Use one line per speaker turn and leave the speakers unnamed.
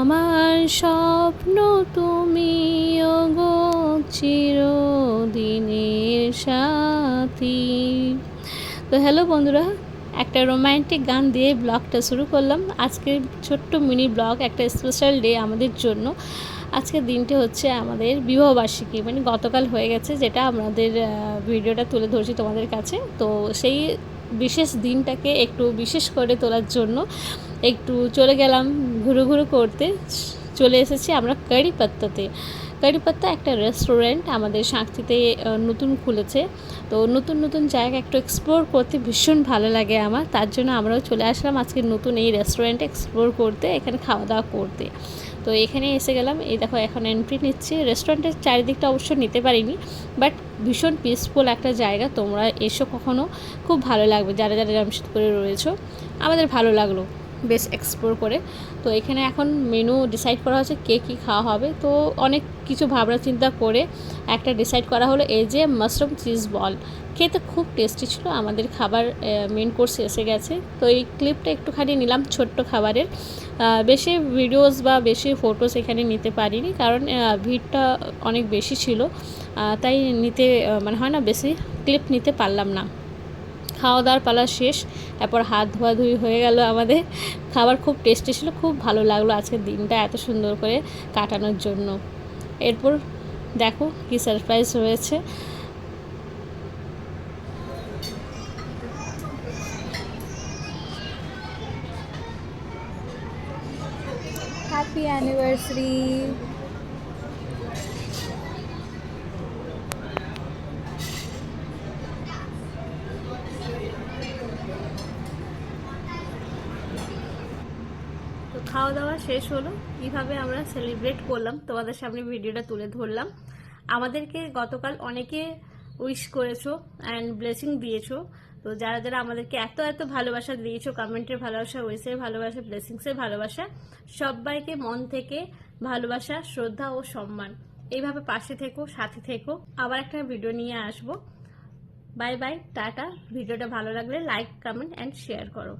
আমার স্বপ্ন তুমি ওগো চিরদিনের সাথী। তো হ্যালো বন্ধুরা, একটা রোমান্টিক গান দিয়ে ব্লগটা শুরু করলাম। আজকের ছোট্ট মিনি ব্লগ, একটা স্পেশাল ডে আমাদের জন্য। আজকের দিনটি হচ্ছে আমাদের বিবাহবার্ষিকী, মানে গতকাল হয়ে গেছে, যেটা আমাদের ভিডিওটা তুলে ধরছি তোমাদের কাছে। তো সেই বিশেষ দিনটাকে একটু বিশেষ করে তোলার জন্য একটু চলে গেলাম ঘুরু ঘুরু করতে। চলে এসেছি আমরা কারিপাত্তাতে। কারিপাত্তা একটা রেস্টুরেন্ট আমাদের সাঁকথিতে নতুন খুলেছে। তো নতুন নতুন জায়গা একটু এক্সপ্লোর করতে ভীষণ ভালো লাগে আমার, তার জন্য আমরাও চলে আসলাম আজকে নতুন এই রেস্টুরেন্টে এক্সপ্লোর করতে, এখানে খাওয়া দাওয়া করতে। তো এখানে এসে গেলাম, এই দেখো এখন এন্ট্রি নিচ্ছি। রেস্টুরেন্টের চারিদিকটা অবশ্য নিতে পারিনি, বাট ভীষণ পিসফুল একটা জায়গা। তোমরা এসো কখনো, খুব ভালো লাগবে। যারা যারা জামশেদপুরে রয়েছো, আমাদের ভালো লাগলো বেশ এক্সপ্লোর করে। তো এখানে এখন মেনু ডিসাইড করা হচ্ছে কে কী খাওয়া হবে। তো অনেক কিছু ভাবনা চিন্তা করে একটা ডিসাইড করা হলো এই যে মাশরুম চিজ বল। খেতে খুব টেস্টি ছিল। আমাদের খাবার মেন কোর্স এসে গেছে। তো এই ক্লিপটা একটুখানি নিলাম ছোট্ট খাবারের। বেশি ভিডিওস বা বেশি ফটোস এখানে নিতে পারিনি, কারণ ভিড়টা অনেক বেশি ছিল। তাই নিতে মানে হয় না, বেশি ক্লিপ নিতে পারলাম না। খাওয়া দাওয়ার পালা শেষ, এরপর হাত ধোয়াধুয়ি হয়ে গেল আমাদের। খাবার খুব টেস্টি ছিল, খুব ভালো লাগলো আজকের দিনটা এত সুন্দর করে কাটানোর জন্য। এরপর দেখো কি সারপ্রাইজ হয়েছে।
Happy anniversary.
তো খাওয়া দাওয়া শেষ হলো, কীভাবে আমরা সেলিব্রেট করলাম তোমাদের সামনে ভিডিওটা তুলে ধরলাম। আমাদেরকে গতকাল অনেকে উইশ করেছো অ্যান্ড ব্লেসিং দিয়েছো। তো যারা যারা আমাদেরকে এত এত ভালোবাসা দিয়েছো, কমেন্টের ভালোবাসা, উইশের ভালোবাসা, ব্লেসিংসের ভালোবাসা, সবাইকে মন থেকে ভালোবাসা, শ্রদ্ধা ও সম্মান। এইভাবে পাশে থেকো, সাথে থেকো। আবার একটা ভিডিও নিয়ে আসবো। Bye bye, tata. ভিডিওটা ভালো লাগলে লাইক, কমেন্ট অ্যান্ড শেয়ার করো।